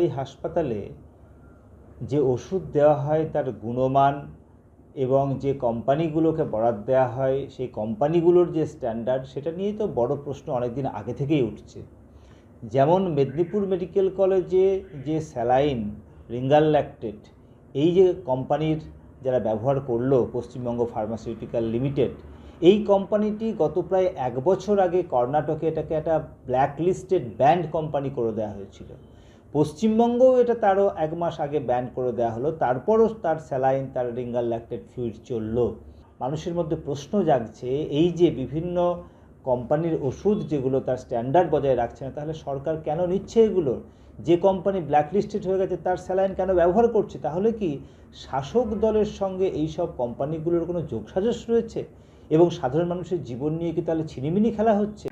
সরকারি হাসপাতালে যে ওষুধ দেওয়া হয় তার গুণমান এবং যে কোম্পানিগুলোকে বরাদ দেওয়া হয় সেই কোম্পানিগুলোর যে স্ট্যান্ডার্ড, সেটা নিয়েই তো বড় প্রশ্ন অনেক দিন আগে থেকেই উঠছে। যেমন মেদিনীপুর মেডিকেল কলেজে যে স্যালাইন রিঙ্গাল ল্যাকটেট এই যে কোম্পানির যারা ব্যবহার করলো পশ্চিমবঙ্গ ফার্মাসিউটিক্যাল লিমিটেড, এই কোম্পানিটি গত প্রায় 1 বছর আগে কর্ণাটকে এটাকে একটা ব্ল্যাক লিস্টেড ব্যান্ড কোম্পানি করে দেওয়া হয়েছিল। পশ্চিমবঙ্গেও এটা তারও 1 মাস আগে ব্যান করে দেওয়া হলো, তারপরও তার স্যালাইন তার রিঙ্গাল ল্যাকটেট ফ্লুইড চললো। মানুষের মধ্যে প্রশ্ন জাগছে, এই যে বিভিন্ন কোম্পানির ওষুধ যেগুলো তার স্ট্যান্ডার্ড বজায় রাখছে না, তাহলে সরকার কেন নিচ্ছে এগুলো? যে কোম্পানি ব্ল্যাকলিস্টেড হয়ে গেছে তার স্যালাইন কেন ব্যবহার করছে? তাহলে কি শাসক দলের সঙ্গে এই সব কোম্পানিগুলোর কোনো যোগসাজশ রয়েছে এবং সাধারণ মানুষের জীবন নিয়ে কি তাহলে ছিনিমিনি খেলা হচ্ছে?